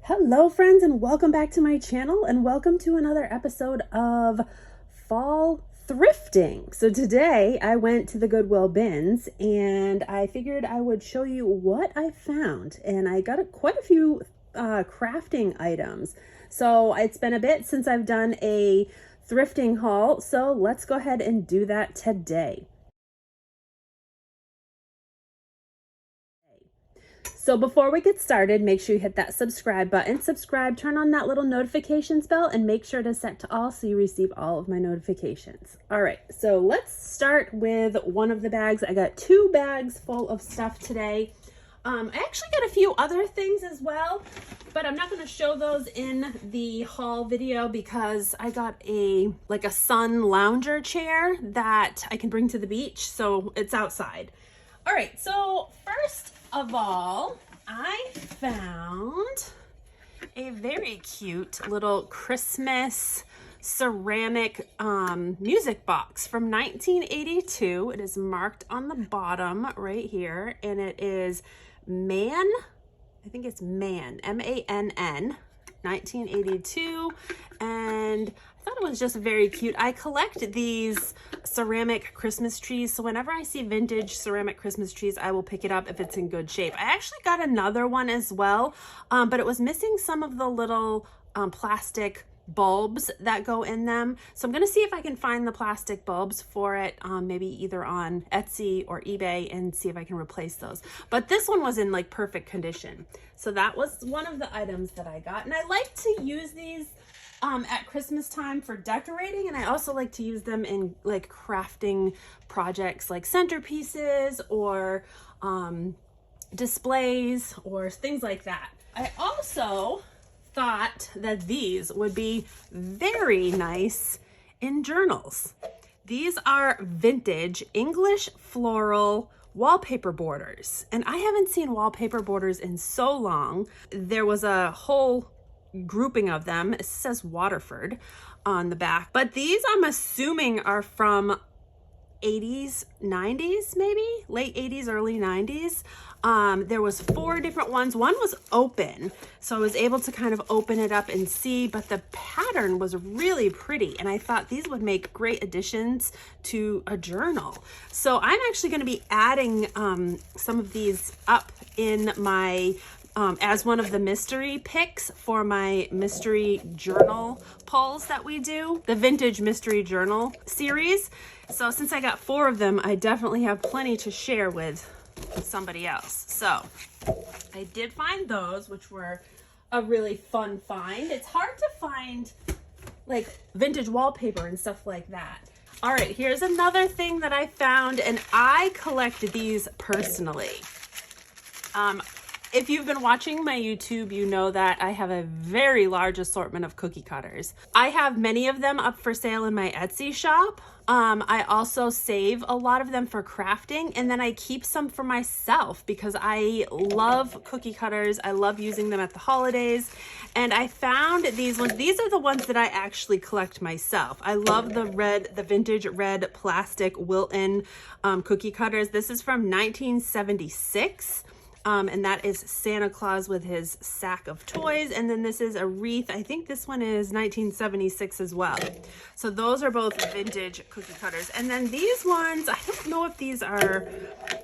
Hello friends, and welcome back to my channel, and welcome to another episode of fall thrifting. So today I went to the Goodwill Bins and I figured I would show you what I found, and I got quite a few crafting items. So it's been a bit since I've done a thrifting haul, so let's go ahead and do that today. So before we get started, make sure you hit that subscribe button, turn on that little notifications bell, and make sure to set to all so you receive all of my notifications. All right, so let's start with one of the bags. I got 2 bags full of stuff today. I actually got a few other things as well, but I'm not going to show those in the haul video because I got a sun lounger chair that I can bring to the beach, so it's outside. All right, so first of all, I found a very cute little Christmas ceramic music box from 1982. It is marked on the bottom right here, and it is Man, I think it's Man, M-A-N-N, 1982, and I thought it was just very cute. I collect these ceramic Christmas trees, so whenever I see vintage ceramic Christmas trees, I will pick it up if it's in good shape. I actually got another one as well, but it was missing some of the little plastic bulbs that go in them. So I'm gonna see if I can find the plastic bulbs for it, maybe either on Etsy or eBay, and see if I can replace those. But this one was in like perfect condition. So that was one of the items that I got. And I like to use these at Christmas time for decorating, and I also like to use them in like crafting projects like centerpieces or displays or things like that. I also thought that these would be very nice in journals. These are vintage English floral wallpaper borders, and I haven't seen wallpaper borders in so long. There was a whole grouping of them. It says Waterford on the back, but these I'm assuming are from 80s, 90s, maybe late 80s, early 90s. There was 4 different ones. One was open, so I was able to kind of open it up and see, but the pattern was really pretty, and I thought these would make great additions to a journal. So I'm actually going to be adding some of these up in my as one of the mystery picks for my mystery journal pulls that we do, the vintage mystery journal series. So since I got 4 of them, I definitely have plenty to share with somebody else. So I did find those, which were a really fun find. It's hard to find like vintage wallpaper and stuff like that. All right, here's another thing that I found, and I collect these personally. If you've been watching my YouTube, you know that I have a very large assortment of cookie cutters. I have many of them up for sale in my Etsy shop. I also save a lot of them for crafting, and then I keep some for myself because I love cookie cutters. I love using them at the holidays, and I found these ones. These are the ones that I actually collect myself. I love the vintage red plastic Wilton cookie cutters. This is from 1976. And that is Santa Claus with his sack of toys. And then this is a wreath. I think this one is 1976 as well. So those are both vintage cookie cutters. And then these ones, I don't know if these are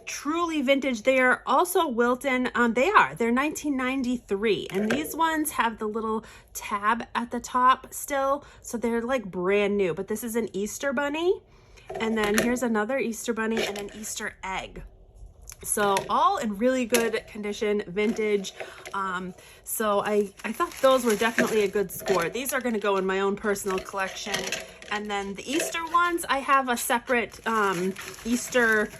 truly vintage. They are also Wilton. They're 1993. And these ones have the little tab at the top still. So they're like brand new. But this is an Easter bunny. And then here's another Easter bunny and an Easter egg. So all in really good condition, vintage. So I thought those were definitely a good score. These are going to go in my own personal collection. And then the Easter ones, I have a separate Easter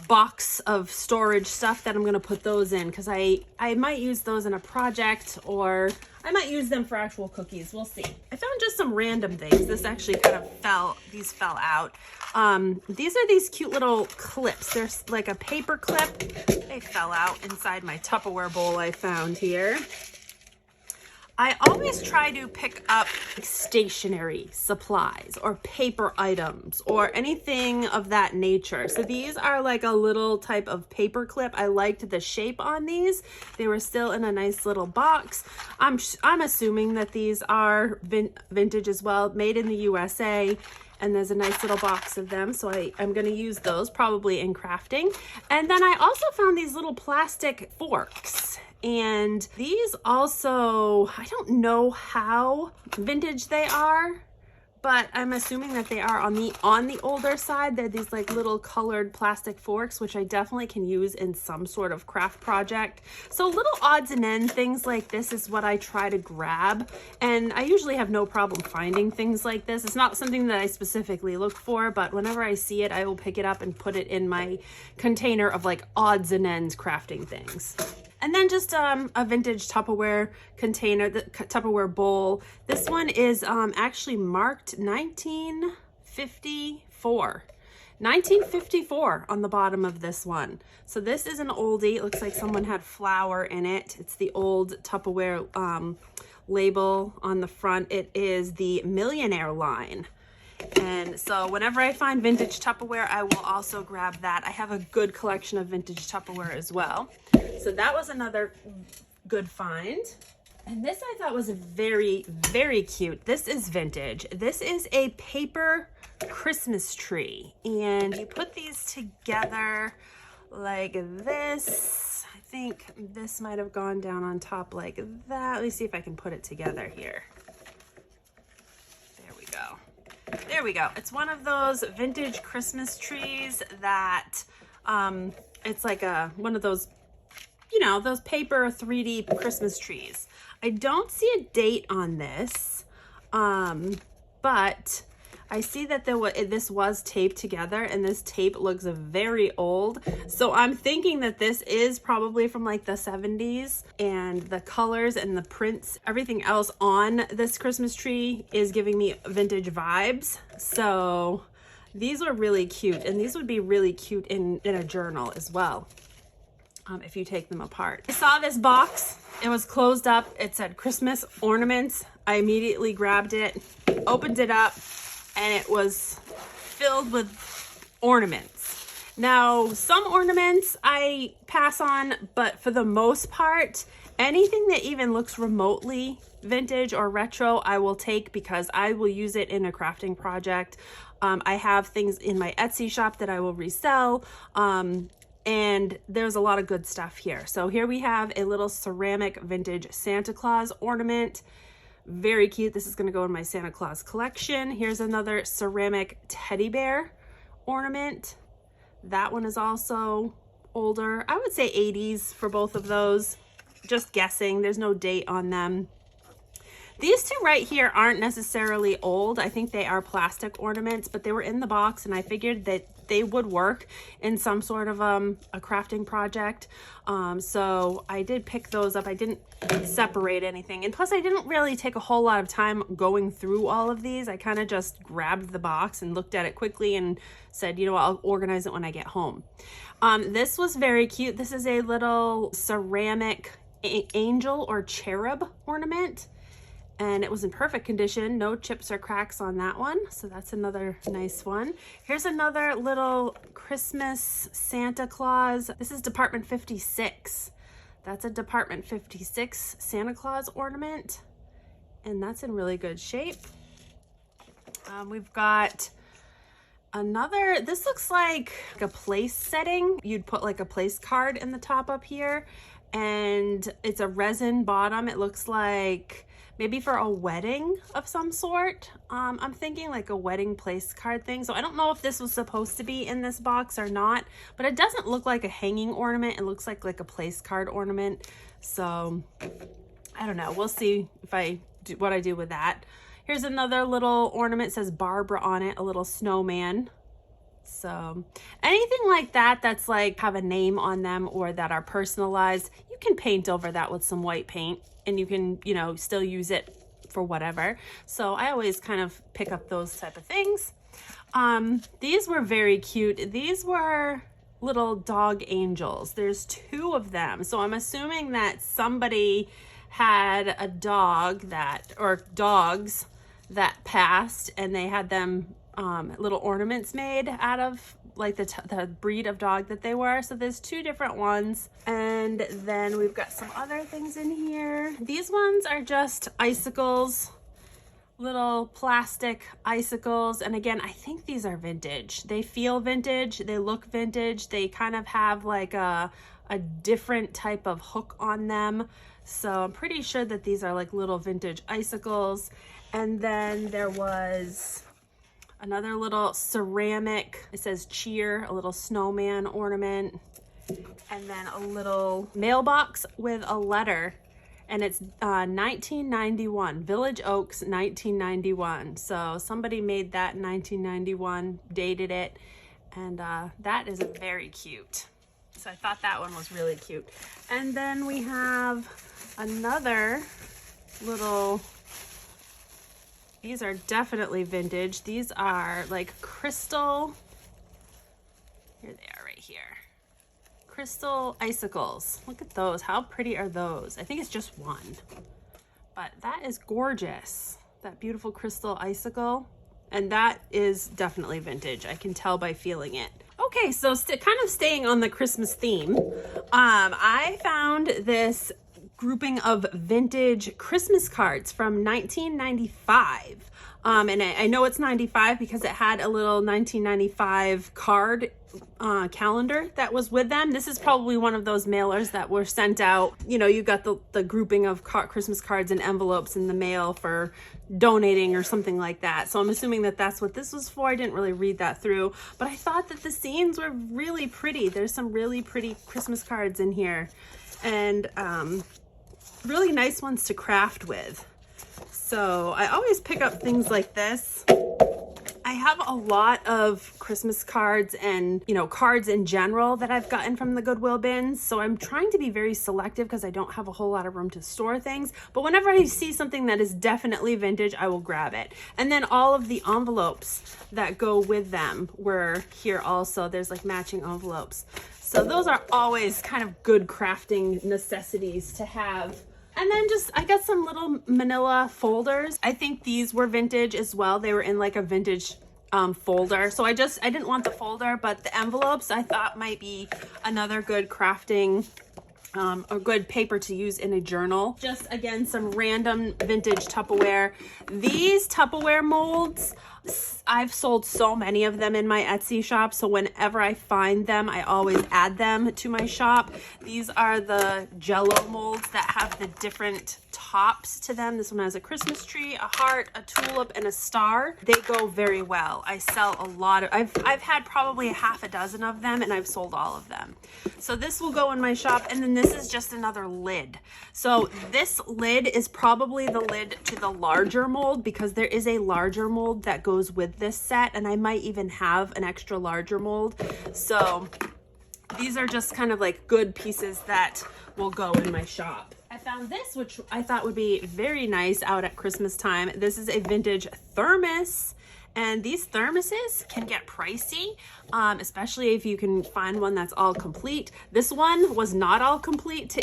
box of storage stuff that I'm going to put those in because I might use those in a project, or I might use them for actual cookies. We'll see. I found just some random things. This actually kind of fell out. These are these cute little clips. There's like a paper clip. They fell out inside my Tupperware bowl I found here. I always try to pick up stationery supplies or paper items or anything of that nature. So these are like a little type of paper clip. I liked the shape on these. They were still in a nice little box. I'm assuming that these are vintage as well, made in the USA. And there's a nice little box of them, so I'm going to use those probably in crafting. And then I also found these little plastic forks. And these also, I don't know how vintage they are, but I'm assuming that they are on the older side. They're these like little colored plastic forks, which I definitely can use in some sort of craft project. So little odds and ends, things like this is what I try to grab. And I usually have no problem finding things like this. It's not something that I specifically look for, but whenever I see it, I will pick it up and put it in my container of like odds and ends crafting things. And then just a vintage Tupperware container, the Tupperware bowl. This one is actually marked 1954. 1954 on the bottom of this one. So this is an oldie. It looks like someone had flour in it. It's the old Tupperware label on the front. It is the Millionaire line. And so whenever I find vintage Tupperware, I will also grab that. I have a good collection of vintage Tupperware as well. So that was another good find. And this I thought was very, very cute. This is vintage. This is a paper Christmas tree. And you put these together like this. I think this might have gone down on top like that. Let me see if I can put it together here. There we go. There we go. It's one of those vintage Christmas trees that it's like one of those, you know, those paper 3D Christmas trees. I don't see a date on this, but I see that this was taped together, and this tape looks very old. So I'm thinking that this is probably from like the 70s, and the colors and the prints, everything else on this Christmas tree is giving me vintage vibes. So these are really cute, and these would be really cute in a journal as well. If you take them apart. I saw this box, it was closed up, it said Christmas ornaments. I immediately grabbed it, opened it up, and it was filled with ornaments. Now, some ornaments I pass on, but for the most part, anything that even looks remotely vintage or retro, I will take because I will use it in a crafting project. I have things in my Etsy shop that I will resell. And there's a lot of good stuff here. So here we have a little ceramic vintage Santa Claus ornament. Very cute. This is going to go in my Santa Claus collection. Here's another ceramic teddy bear ornament. That one is also older. I would say 80s for both of those. Just guessing. There's no date on them. These two right here aren't necessarily old. I think they are plastic ornaments, but they were in the box, and I figured that they would work in some sort of a crafting project. So I did pick those up. I didn't separate anything. And plus I didn't really take a whole lot of time going through all of these. I kind of just grabbed the box and looked at it quickly and said, you know, I'll organize it when I get home. This was very cute. This is a little ceramic angel or cherub ornament. And it was in perfect condition, no chips or cracks on that one. So that's another nice one. Here's another little Christmas Santa Claus. This is Department 56. That's a Department 56 Santa Claus ornament. And that's in really good shape. We've got another, this looks like a place setting. You'd put like a place card in the top up here. And it's a resin bottom. It looks like maybe for a wedding of some sort. I'm thinking like a wedding place card thing. So I don't know if this was supposed to be in this box or not, but it doesn't look like a hanging ornament. It looks like a place card ornament. So I don't know. We'll see if I do what I do with that. Here's another little ornament. It says Barbara on it, a little snowman. So anything like that that's like have a name on them or that are personalized, you can paint over that with some white paint, and you can, you know, still use it for whatever. So I always kind of pick up those type of things. These were very cute. These were little dog angels. There's two of them. So I'm assuming that somebody had a dog that, or dogs that passed, and they had them little ornaments made out of like the breed of dog that they were. So there's two different ones. And then we've got some other things in here. These ones are just icicles, little plastic icicles. And again, I think these are vintage. They feel vintage, they look vintage. They kind of have like a different type of hook on them. So I'm pretty sure that these are like little vintage icicles. And then there was another little ceramic, it says cheer, a little snowman ornament, and then a little mailbox with a letter, and it's 1991, Village Oaks 1991. So somebody made that in 1991, dated it, and that is very cute. So I thought that one was really cute. And then we have another little, these are definitely vintage. These are like crystal, here they are right here. Crystal icicles. Look at those. How pretty are those? I think it's just one, but that is gorgeous. That beautiful crystal icicle. And that is definitely vintage. I can tell by feeling it. Okay, so kind of staying on the Christmas theme, I found this grouping of vintage Christmas cards from 1995. And I know it's 95 because it had a little 1995 card calendar that was with them. This is probably one of those mailers that were sent out. You know, you got the grouping of Christmas cards and envelopes in the mail for donating or something like that. So I'm assuming that that's what this was for. I didn't really read that through, but I thought that the scenes were really pretty. There's some really pretty Christmas cards in here, and really nice ones to craft with. So I always pick up things like this. I have a lot of Christmas cards and, you know, cards in general that I've gotten from the Goodwill Bins. So I'm trying to be very selective because I don't have a whole lot of room to store things. But whenever I see something that is definitely vintage, I will grab it. And then all of the envelopes that go with them were here also. There's like matching envelopes. So those are always kind of good crafting necessities to have. And then just, I got some little manila folders. I think these were vintage as well. They were in like a vintage folder. So I didn't want the folder, but the envelopes I thought might be another good crafting, a good paper to use in a journal. Just again, some random vintage Tupperware. These Tupperware molds, I've sold so many of them in my Etsy shop, so whenever I find them, I always add them to my shop. These are the Jello molds that have the different tops to them. This one has a Christmas tree, a heart, a tulip, and a star. They go very well. I sell a lot of, I've had probably a half a dozen of them, and I've sold all of them. So this will go in my shop, and then this is just another lid. So this lid is probably the lid to the larger mold, because there is a larger mold that goes with this set, and I might even have an extra larger mold. So these are just kind of like good pieces that will go in my shop. I found this, which I thought would be very nice out at Christmas time. This is a vintage thermos, and these thermoses can get pricey, especially if you can find one that's all complete. This one was not all complete.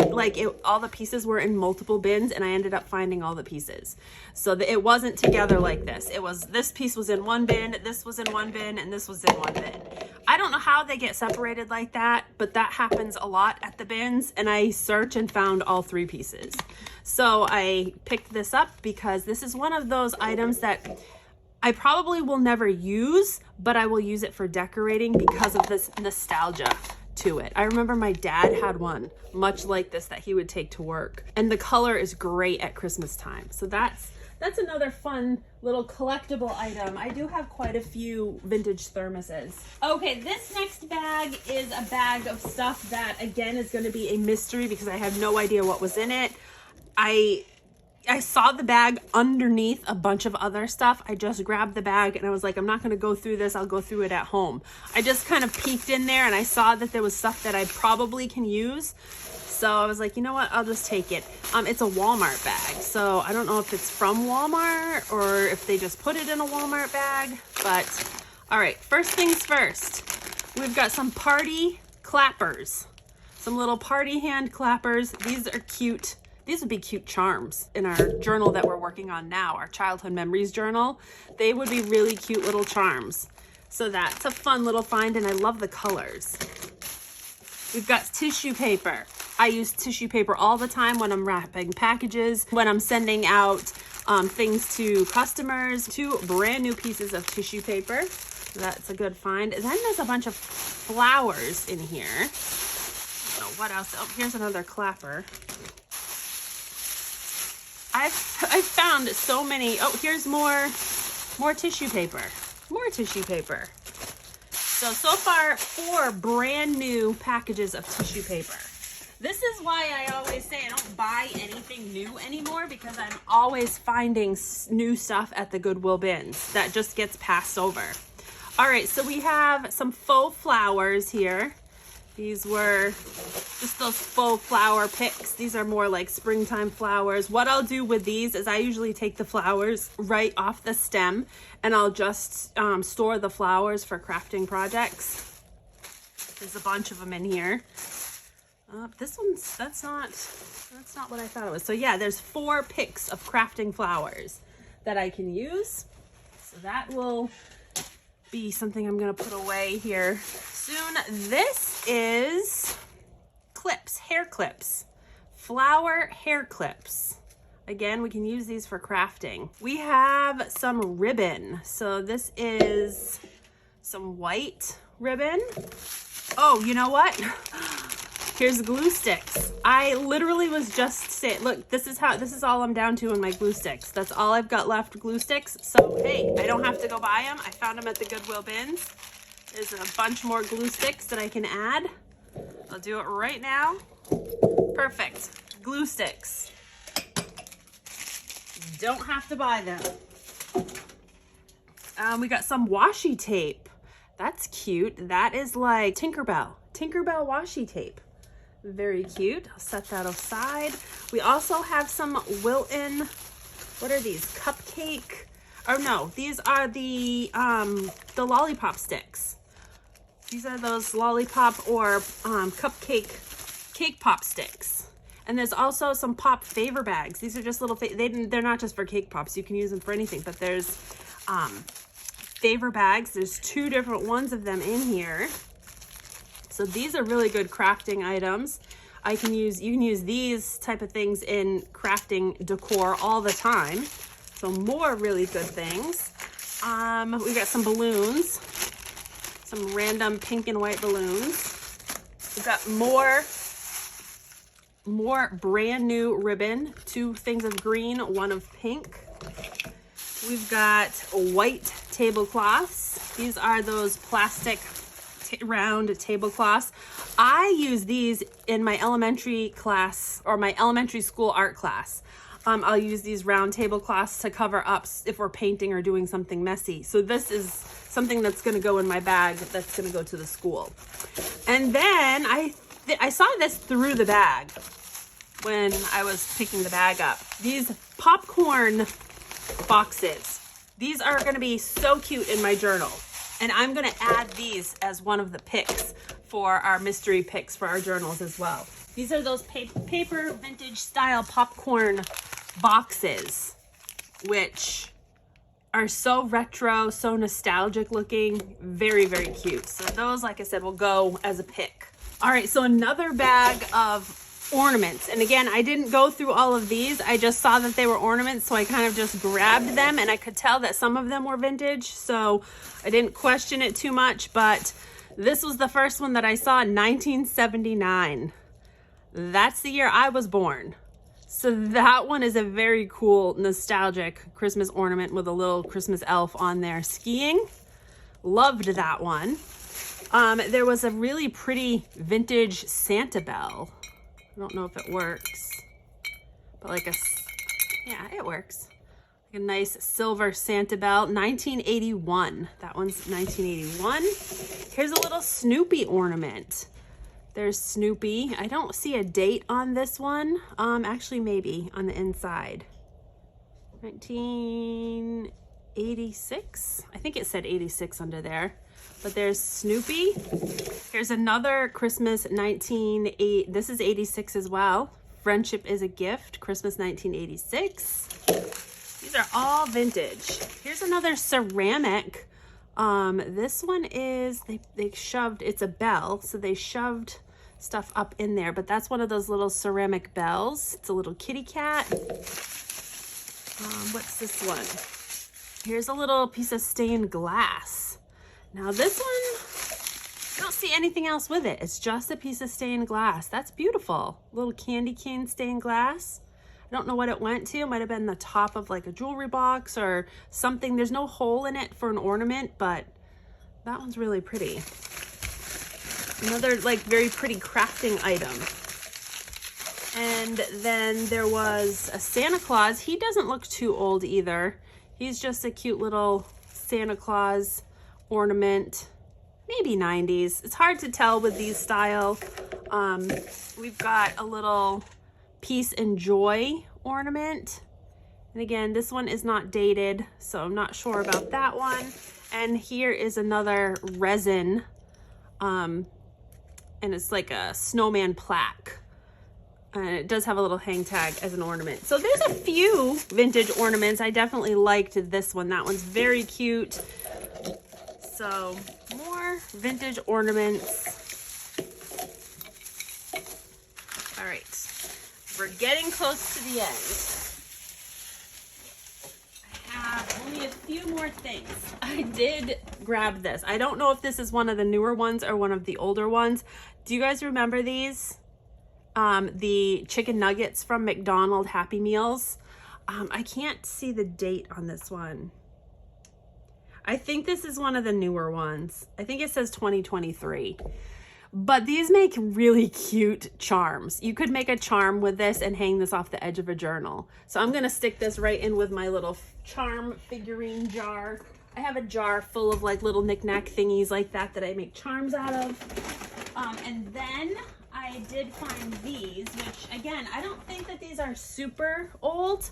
All the pieces were in multiple bins, and I ended up finding all the pieces. So it wasn't together like this. It was, this piece was in one bin, this was in one bin, and this was in one bin. I don't know how they get separated like that, but that happens a lot at the bins, and I searched and found all three pieces. So I picked this up because this is one of those items that I probably will never use, but I will use it for decorating because of this nostalgia to it. I remember my dad had one much like this that he would take to work, and the color is great at Christmas time. So that's another fun little collectible item. I do have quite a few vintage thermoses. Okay, this next bag is a bag of stuff that again is going to be a mystery because I have no idea what was in it. I saw the bag underneath a bunch of other stuff. I just grabbed the bag and I was like, I'm not going to go through this. I'll go through it at home. I just kind of peeked in there and I saw that there was stuff that I probably can use. So I was like, you know what? I'll just take it. It's a Walmart bag. So I don't know if it's from Walmart or if they just put it in a Walmart bag. But all right, first things first. We've got some party clappers. Some little party hand clappers. These are cute These would be cute charms in our journal that we're working on now, our childhood memories journal. They would be really cute little charms. So that's a fun little find, and I love the colors. We've got tissue paper. I use tissue paper all the time when I'm wrapping packages, when I'm sending out things to customers. 2 brand new pieces of tissue paper. That's a good find. And then there's a bunch of flowers in here. Oh, what else? Oh, here's another clapper. I've found so many. Oh, here's more tissue paper. More tissue paper. So far, 4 brand new packages of tissue paper. This is why I always say I don't buy anything new anymore, because I'm always finding new stuff at the Goodwill bins that just gets passed over. All right, so we have some faux flowers here. These were just those faux flower picks. These are more like springtime flowers. What I'll do with these is I usually take the flowers right off the stem, and I'll just store the flowers for crafting projects. There's a bunch of them in here. This one's, that's not what I thought it was. So yeah, there's 4 picks of crafting flowers that I can use. So that will be something I'm gonna put away here soon. This is clips, hair clips, flower hair clips. Again, we can use these for crafting. We have some ribbon. So this is some white ribbon. Oh, you know what? Here's glue sticks. I literally was just saying, look, this is all I'm down to in my glue sticks. That's all I've got left, glue sticks. So hey, I don't have to go buy them. I found them at the Goodwill bins. There's a bunch more glue sticks that I can add. I'll do it right now. Perfect. Glue sticks. Don't have to buy them. We got some washi tape. That's cute. That is like Tinkerbell washi tape. Very cute. I'll set that aside. We also have some Wilton, what are these? Cupcake? Oh no, these are the lollipop sticks. These are those lollipop or cupcake cake pop sticks. And there's also some pop favor bags. These are just little, they're not just for cake pops. You can use them for anything, but there's favor bags. There's 2 different ones of them in here. So these are really good crafting items. You can use these type of things in crafting decor all the time. So more really good things. We got some balloons, some random pink and white balloons. We've got more brand new ribbon, 2 things of green, 1 of pink. We've got white tablecloths. These are those plastic round tablecloths. I use these in my elementary class or my elementary school art class. I'll use these round tablecloths to cover up if we're painting or doing something messy. So this is something that's going to go in my bag that's going to go to the school. And then I saw this through the bag when I was picking the bag up. These popcorn boxes. These are going to be so cute in my journal. And I'm going to add these as one of the picks for our mystery picks for our journals as well. These are those paper vintage style popcorn boxes, which are so retro, so nostalgic looking, very, very cute. So those, like I said, will go as a pick. All right, so another bag of ornaments. And again, I didn't go through all of these. I just saw that they were ornaments, so I kind of just grabbed them, and I could tell that some of them were vintage, so I didn't question it too much. But this was the first one that I saw in 1979. That's the year I was born. So that one is a very cool, nostalgic Christmas ornament with a little Christmas elf on there skiing. Loved that one. There was a really pretty vintage Santa bell. I don't know if it works, but yeah, it works. Like a nice silver Santa bell, 1981. That one's 1981. Here's a little Snoopy ornament. There's Snoopy. I don't see a date on this one. Actually, maybe on the inside. 1986. I think it said 86 under there. But there's Snoopy. Here's another Christmas this is 86 as well. Friendship is a Gift, Christmas 1986. These are all vintage. Here's another ceramic. This one is, they shoved, it's a bell, so they shoved stuff up in there, but that's one of those little ceramic bells. It's a little kitty cat. What's this one? Here's a little piece of stained glass. Now this one, I don't see anything else with it. It's just a piece of stained glass. That's beautiful. Little candy cane stained glass. I don't know what it went to. It might have been the top of like a jewelry box or something. There's no hole in it for an ornament, but that one's really pretty. Another like very pretty crafting item. And then there was a Santa Claus. He doesn't look too old either. He's just a cute little Santa Claus ornament. Maybe 90s. It's hard to tell with these style. We've got a little Peace and Joy ornament. And again, this one is not dated, so I'm not sure about that one. And here is another resin, and it's like a snowman plaque. And it does have a little hang tag as an ornament. So there's a few vintage ornaments. I definitely liked this one. That one's very cute. So more vintage ornaments. All right, we're getting close to the end. I have only a few more things. I did grab this. I don't know if this is one of the newer ones or one of the older ones. Do you guys remember these? The chicken nuggets from McDonald Happy Meals. I can't see the date on this one. I think this is one of the newer ones. I think it says 2023. But these make really cute charms. You could make a charm with this and hang this off the edge of a journal. So I'm gonna stick this right in with my little charm figurine jar. I have a jar full of like little knick-knack thingies like that I make charms out of. And then I did find these, which again, I don't think that these are super old,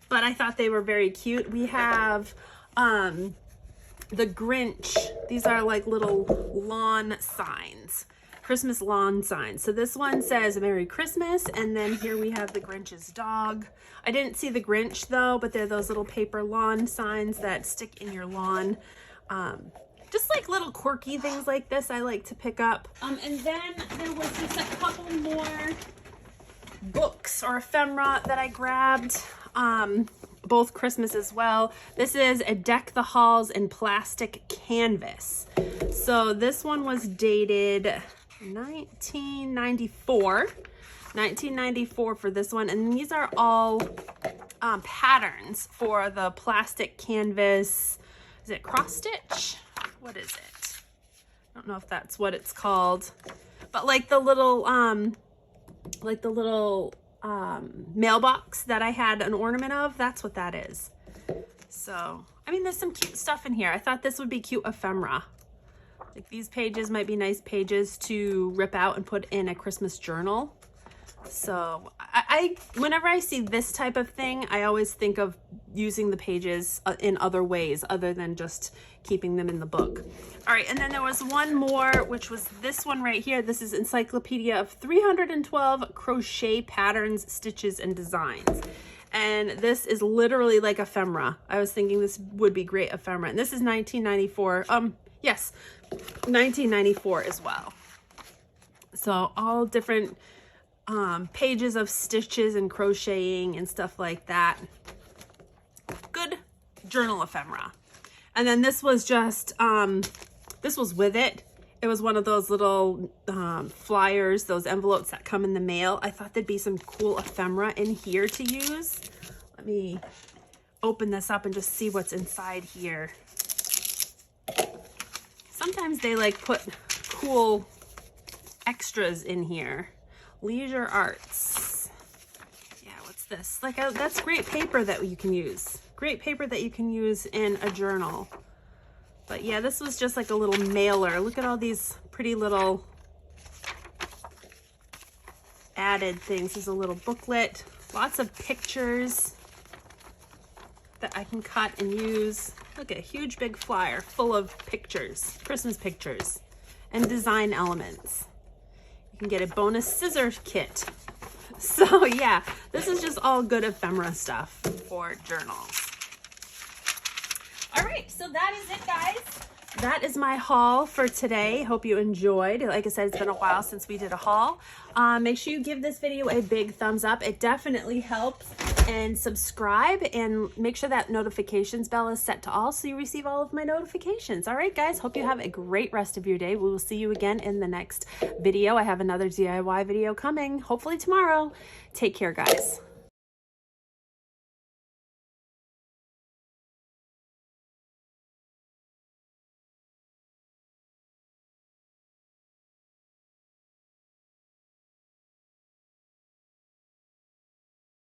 but I thought they were very cute. We have the Grinch. These are like little lawn signs, Christmas lawn signs. So this one says Merry Christmas, and then here we have the Grinch's dog. I didn't see the Grinch though, but they're those little paper lawn signs that stick in your lawn. Just like little quirky things like this I like to pick up. And then there was just a couple more books or ephemera that I grabbed, both Christmas as well. This is a Deck the Halls in Plastic Canvas. So this one was dated 1994. 1994 for this one, and these are all patterns for the plastic canvas. Is it cross stitch? What is it? I don't know if that's what it's called, but like the little mailbox that I had an ornament of, that's what that is. So, I mean, there's some cute stuff in here. I thought this would be cute ephemera. Like these pages might be nice pages to rip out and put in a Christmas journal. So I whenever I see this type of thing, I always think of using the pages in other ways other than just keeping them in the book. All right, and then there was one more, which was this one right here. This is Encyclopedia of 312 Crochet Patterns, Stitches, and Designs. And this is literally like ephemera. I was thinking this would be great ephemera. And this is 1994. Yes, 1994 as well. So all different pages of stitches and crocheting and stuff like that. Good journal ephemera. And then this was just, this was with it. It was one of those little flyers, those envelopes that come in the mail. I thought there'd be some cool ephemera in here to use. Let me open this up and just see what's inside here. Sometimes they like put cool extras in here. Leisure Arts. Yeah, what's this? Like that's great paper that you can use. Great paper that you can use in a journal. But yeah, this was just like a little mailer. Look at all these pretty little added things. There's a little booklet, lots of pictures that I can cut and use. Look at a huge big flyer full of pictures, Christmas pictures, and design elements. You can get a bonus scissor kit. So yeah, this is just all good ephemera stuff for journals. All right, so that is it, guys. That is my haul for today. Hope you enjoyed. Like I said, it's been a while since we did a haul. Make sure you give this video a big thumbs up. It definitely helps. And subscribe and make sure that notifications bell is set to all so you receive all of my notifications. All right, guys, hope you have a great rest of your day. We will see you again in the next video. I have another DIY video coming, hopefully tomorrow. Take care, guys.